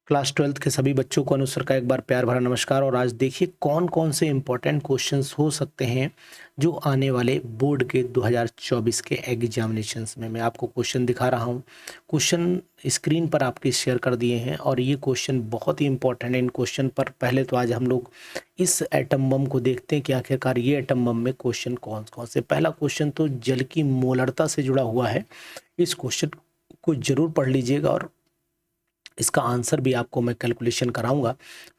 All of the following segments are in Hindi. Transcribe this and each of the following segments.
क्लास 12th के सभी बच्चों को अनुसर का एक बार प्यार भरा नमस्कार। और आज देखिए कौन कौन से इम्पोर्टेंट क्वेश्चंस हो सकते हैं जो आने वाले बोर्ड के 2024 के एग्जामिनेशंस में। मैं आपको क्वेश्चन दिखा रहा हूं, क्वेश्चन स्क्रीन पर आपके शेयर कर दिए हैं और ये क्वेश्चन बहुत ही इंपॉर्टेंट है। इन क्वेश्चन पर पहले तो आज हम लोग इस एटम बम को देखते हैं कि आखिरकार ये एटम बम में क्वेश्चन कौन कौन से। पहला क्वेश्चन तो जल की मोलरता से जुड़ा हुआ है। इस क्वेश्चन को जरूर पढ़ लीजिएगा और इसका आंसर भी आपको मैं कैलकुलेशन कराऊंगा।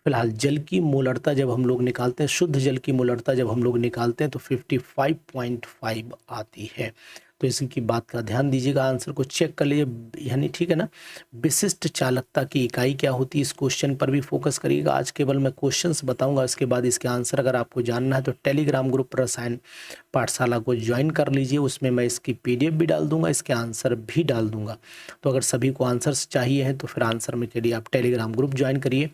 फिलहाल जल की मोलरता जब हम लोग निकालते हैं, शुद्ध जल की मोलरता जब हम लोग निकालते हैं तो 55.5 आती है। तो इसी बात का ध्यान दीजिएगा, आंसर को चेक कर लीजिए, यानी ठीक है ना। विशिष्ट चालकता की इकाई क्या होती है, इस क्वेश्चन पर भी फोकस करिएगा। आज केवल मैं क्वेश्चंस बताऊंगा, इसके बाद इसके आंसर अगर आपको जानना है तो टेलीग्राम ग्रुप रसायन पाठशाला को ज्वाइन कर लीजिए। उसमें मैं इसकी पीडीएफ भी डाल दूंगा, इसके आंसर भी डाल दूंगा। तो अगर सभी को आंसर्स चाहिए हैं तो फिर आंसर में के लिए आप टेलीग्राम ग्रुप ज्वाइन करिए।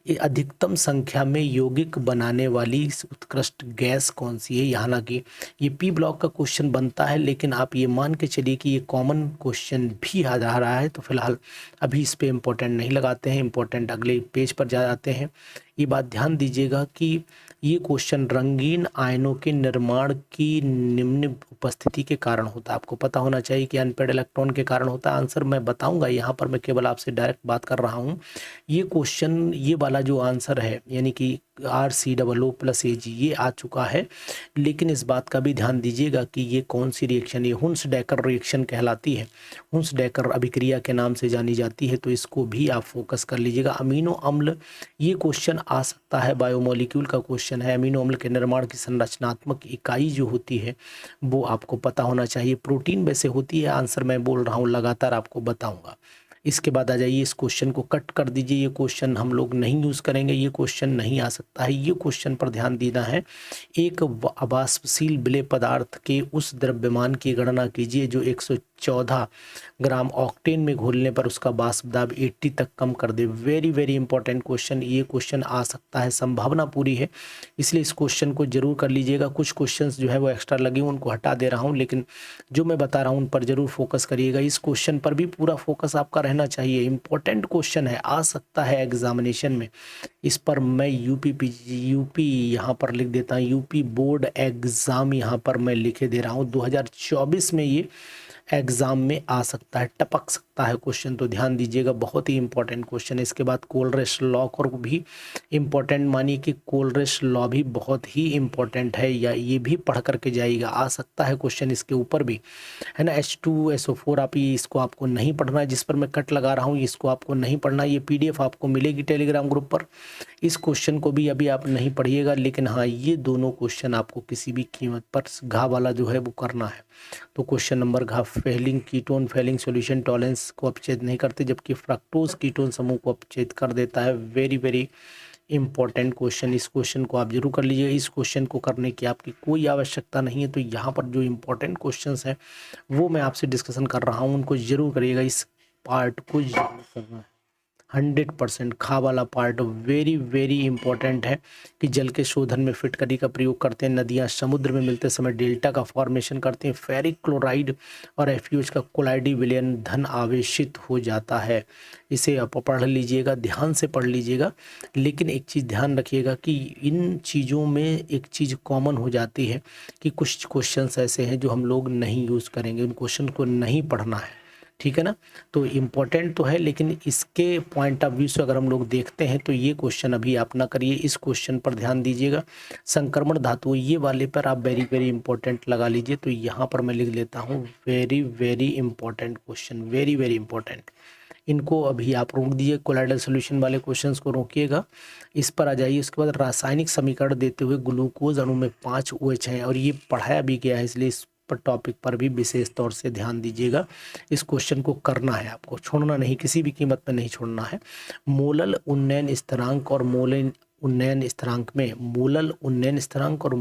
ये अधिकतम संख्या में यौगिक बनाने वाली उत्कृष्ट गैस कौन सी है, यहाँ ना कि ये पी ब्लॉक का क्वेश्चन बनता है, लेकिन आप ये मान के चलिए कि ये कॉमन क्वेश्चन भी आ जा रहा है। तो फिलहाल अभी इस पे इम्पोर्टेंट नहीं लगाते हैं, इम्पोर्टेंट अगले पेज पर जा जाते हैं। ये बात ध्यान दीजिएगा कि ये क्वेश्चन रंगीन आयनों के निर्माण की निम्न उपस्थिति के कारण होता है। आपको पता होना चाहिए कि अनपेड इलेक्ट्रॉन के कारण होता है। आंसर मैं बताऊंगा, यहाँ पर मैं केवल आपसे डायरेक्ट बात कर रहा हूँ। ये क्वेश्चन, ये वाला जो आंसर है यानी कि RCOO+Ag ये आ चुका है, लेकिन इस बात का भी ध्यान दीजिएगा कि ये कौन सी रिएक्शन, ये हुंस डेकर रिएक्शन कहलाती है, हुंस डेकर अभिक्रिया के नाम से जानी जाती है। तो इसको भी आप फोकस कर लीजिएगा। अमीनो अम्ल, ये क्वेश्चन आ सकता है, बायोमोलिक्यूल का क्वेश्चन है। अमीनो अम्ल के निर्माण की संरचनात्मक इकाई जो होती है वो आपको पता होना चाहिए। प्रोटीन वैसे होती है, आंसर मैं बोल रहा हूँ लगातार आपको बताऊंगा। इसके बाद आ जाइए, इस क्वेश्चन को कट कर दीजिए, ये क्वेश्चन हम लोग नहीं यूज़ करेंगे, ये क्वेश्चन नहीं आ सकता है। ये क्वेश्चन पर ध्यान देना है। एक अवाष्पशील विलेय पदार्थ के उस द्रव्यमान की गणना कीजिए जो 114 ग्राम ऑक्टेन में घोलने पर उसका वाष्प दाब 80 तक कम कर दे। वेरी वेरी इंपॉर्टेंट क्वेश्चन, ये क्वेश्चन आ सकता है, संभावना पूरी है, इसलिए इस क्वेश्चन को जरूर कर लीजिएगा। कुछ क्वेश्चंस जो है वो एक्स्ट्रा लगे हुए उनको हटा दे रहा हूँ, लेकिन जो मैं बता रहा हूँ उन पर जरूर फोकस करिएगा। इस क्वेश्चन पर भी पूरा फोकस आपका रहना चाहिए, इंपॉर्टेंट क्वेश्चन है, आ सकता है एग्जामिनेशन में। इस पर मैं यूपी यहाँ पर लिख देता हूँ, यूपी बोर्ड एग्जाम यहाँ पर मैं लिखे दे रहा हूँ। 2024 में ये एग्जाम में आ सकता है, टपक सकता है क्वेश्चन, तो ध्यान दीजिएगा, बहुत ही इंपॉर्टेंट क्वेश्चन है। इसके बाद कोलरेश लॉ को भी इंपॉर्टेंट मानिए कि कोलरेश लॉ भी बहुत ही इंपॉर्टेंट है, या ये भी पढ़ करके जाइएगा, आ सकता है क्वेश्चन इसके ऊपर भी, है ना। H2SO4 आप ये, इसको आपको नहीं पढ़ना है, जिस पर मैं कट लगा रहा हूँ इसको आपको नहीं पढ़ना। ये PDF आपको मिलेगी टेलीग्राम ग्रुप पर। इस क्वेश्चन को भी अभी आप नहीं पढ़िएगा, लेकिन हाँ ये दोनों क्वेश्चन आपको किसी भी कीमत पर घा वाला जो है वो करना है। तो क्वेश्चन नंबर घ, Fehling ketone Fehling solution Tollens को अपचेद नहीं करते, जबकि फ्रक्टोज कीटोन समूह को अपचेद कर देता है। वेरी वेरी इंपॉर्टेंट क्वेश्चन, इस क्वेश्चन को आप जरूर कर लीजिए। इस क्वेश्चन को करने की आपकी कोई आवश्यकता नहीं है। तो यहाँ पर जो इंपॉर्टेंट क्वेश्चंस हैं वो मैं आपसे डिस्कशन कर रहा हूँ, उनको जरूर करिएगा, इस पार्ट को जरूर करना है। 100% खा वाला पार्ट वेरी वेरी इंपॉर्टेंट है कि जल के शोधन में फिटकरी का प्रयोग करते हैं, नदियाँ समुद्र में मिलते समय डेल्टा का फॉर्मेशन करते हैं, फेरिक क्लोराइड और एफयूज का कोलाइडी विलयन धन आवेशित हो जाता है। इसे आप पढ़ लीजिएगा, ध्यान से पढ़ लीजिएगा, लेकिन एक चीज़ ध्यान रखिएगा कि इन चीज़ों में एक चीज़ कॉमन हो जाती है कि कुछ क्वेश्चंस ऐसे हैं जो हम लोग नहीं यूज़ करेंगे, उन क्वेश्चन को नहीं पढ़ना है, ठीक है ना। तो इम्पोर्टेंट तो है, लेकिन इसके पॉइंट ऑफ व्यू से अगर हम लोग देखते हैं तो ये क्वेश्चन अभी आप ना करिए, इस क्वेश्चन पर ध्यान दीजिएगा। संक्रमण धातु, ये वाले पर आप वेरी वेरी इंपॉर्टेंट लगा लीजिए। तो यहाँ पर मैं लिख लेता हूँ very very important question, very very important, इनको अभी आप रोक दीजिए। कोलाइडल सोल्यूशन वाले क्वेश्चंस को रोकिएगा, इस पर आ जाइए। उसके बाद रासायनिक समीकरण देते हुए ग्लूकोज अणु में 5 OH हैं और ये पढ़ाया भी गया है, इसलिए इस पर टॉपिक पर भी विशेष तौर से ध्यान दीजिएगा। इस क्वेश्चन को करना है, आपको छोड़ना नहीं, किसी भी कीमत पर नहीं छोड़ना है। मोलल उन्नयन स्थिरांक और मोल उन्नयन स्थिरांक में, मोलल उन्नयन स्थिरांक और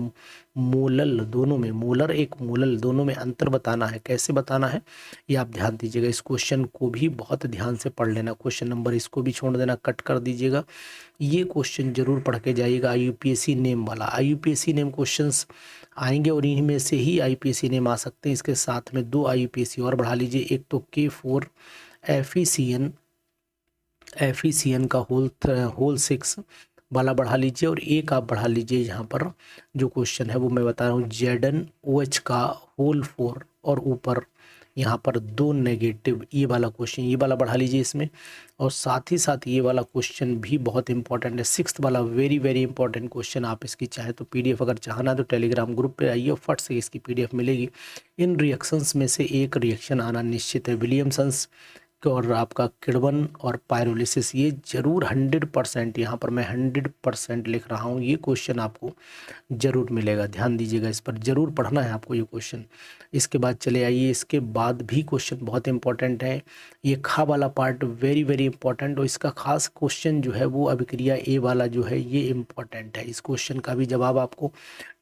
मोलल दोनों में, मोलर एक मोलल दोनों में अंतर बताना है। कैसे बताना है ये आप ध्यान दीजिएगा। इस क्वेश्चन को भी बहुत ध्यान से पढ़ लेना। क्वेश्चन नंबर इसको भी छोड़ देना, कट कर दीजिएगा। ये क्वेश्चन जरूर पढ़ के जाइएगा, IUPAC नेम वाला। IUPAC नेम क्वेश्चंस आएंगे और इनमें से ही IUPAC नेम आ सकते हैं। इसके साथ में 2 IUPAC और बढ़ा लीजिए, एक तो K4 FeCN एफिसियन का होल 6 वाला बढ़ा लीजिए और एक आप बढ़ा लीजिए। यहाँ पर जो क्वेश्चन है वो मैं बता रहा हूँ, ZnOH का होल 4 और ऊपर यहाँ पर 2 नेगेटिव, ये वाला क्वेश्चन, ये वाला बढ़ा लीजिए इसमें। और साथ ही साथ ये वाला क्वेश्चन भी बहुत इंपॉर्टेंट है, 6th वाला, वेरी वेरी इंपॉर्टेंट क्वेश्चन। आप इसकी चाहे तो PDF अगर चाहना तो टेलीग्राम ग्रुप पे आइए और फट से इसकी PDF मिलेगी। इन रिएक्शंस में से एक रिएक्शन आना निश्चित है, विलियमसन्स और आपका किण्वन और पायरोलिसिस। ये जरूर 100%, यहाँ पर मैं 100% लिख रहा हूँ, ये क्वेश्चन आपको जरूर मिलेगा, ध्यान दीजिएगा, इस पर जरूर पढ़ना है आपको ये क्वेश्चन। इसके बाद चले आइए, इसके बाद भी क्वेश्चन बहुत इंपॉर्टेंट है, ये खा वाला पार्ट वेरी वेरी इंपॉर्टेंट। और इसका खास क्वेश्चन जो है वो अभिक्रिया ए वाला जो है ये इंपॉर्टेंट है। इस क्वेश्चन का भी जवाब आपको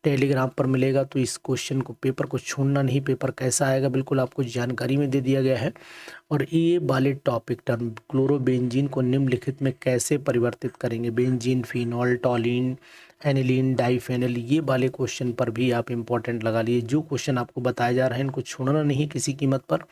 टेलीग्राम पर मिलेगा, तो इस क्वेश्चन को, पेपर को छोड़ना नहीं। पेपर कैसा आएगा बिल्कुल आपको जानकारी में दे दिया गया है। और ये वाले टॉपिक टर्म, क्लोरोबेंजीन को निम्नलिखित में कैसे परिवर्तित करेंगे, बेंजीन, फिनॉल, टॉलिन, एनिलीन, डाइफेनल, ये वाले क्वेश्चन पर भी आप इंपॉर्टेंट लगा लिए। जो क्वेश्चन आपको बताए जा रहे हैं इनको छोड़ना नहीं किसी कीमत पर।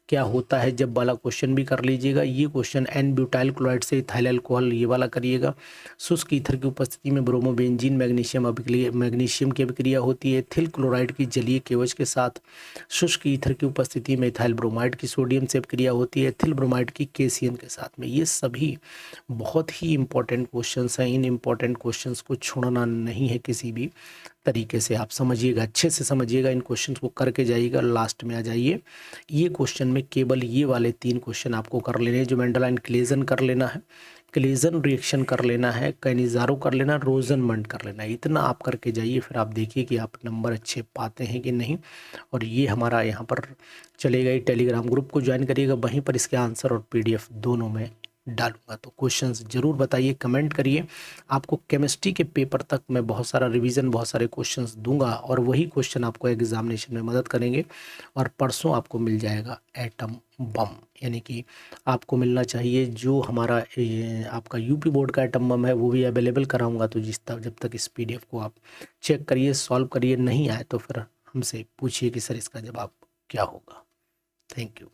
क्या होता है जब वाला क्वेश्चन भी कर लीजिएगा। ये क्वेश्चन एन ब्यूटाइल क्लोराइड से इथाइल अल्कोहल, ये वाला करिएगा। शुष्क ईथर की उपस्थिति में ब्रोमोबेंजीन मैग्नीशियम की अभिक्रिया होती है। एथिल क्लोराइड की जलीय केवच के साथ शुष्क ईथर की उपस्थिति में इथाइल ब्रोमाइड की सोडियम से अभिक्रिया होती है, एथिल ब्रोमाइड की KCN के साथ में। ये सभी बहुत ही इंपॉर्टेंट क्वेश्चंस हैं। इन इंपॉर्टेंट क्वेश्चंस को छोड़ना नहीं है किसी भी तरीके से। आप समझिएगा, अच्छे से समझिएगा, इन क्वेश्चंस को करके जाइएगा, लास्ट में आ जाइए। ये क्वेश्चन में केवल ये वाले 3 क्वेश्चन आपको कर लेने हैं, जो मेंडेलाइन क्लेजन कर लेना है, क्लेजन रिएक्शन कर लेना है, कैनिजारो कर लेना, रोजनमंड कर लेना है। इतना आप करके जाइए, फिर आप देखिए कि आप नंबर अच्छे पाते हैं कि नहीं। और ये हमारा यहाँ पर चलेगा, ही टेलीग्राम ग्रुप को ज्वाइन करिएगा, वहीं पर इसके आंसर और PDF दोनों में डालूंगा। तो क्वेश्चंस जरूर बताइए, कमेंट करिए। आपको केमिस्ट्री के पेपर तक मैं बहुत सारा रिवीजन, बहुत सारे क्वेश्चंस दूंगा और वही क्वेश्चन आपको एग्जामिनेशन में मदद करेंगे। और परसों आपको मिल जाएगा एटम बम, यानी कि आपको मिलना चाहिए जो हमारा आपका यूपी बोर्ड का एटम बम है, वो भी अवेलेबल कराऊंगा। तो जब तक इस PDF को आप चेक करिए, सॉल्व करिए, नहीं आए तो फिर हमसे पूछिए कि सर इसका जवाब क्या होगा। Thank you.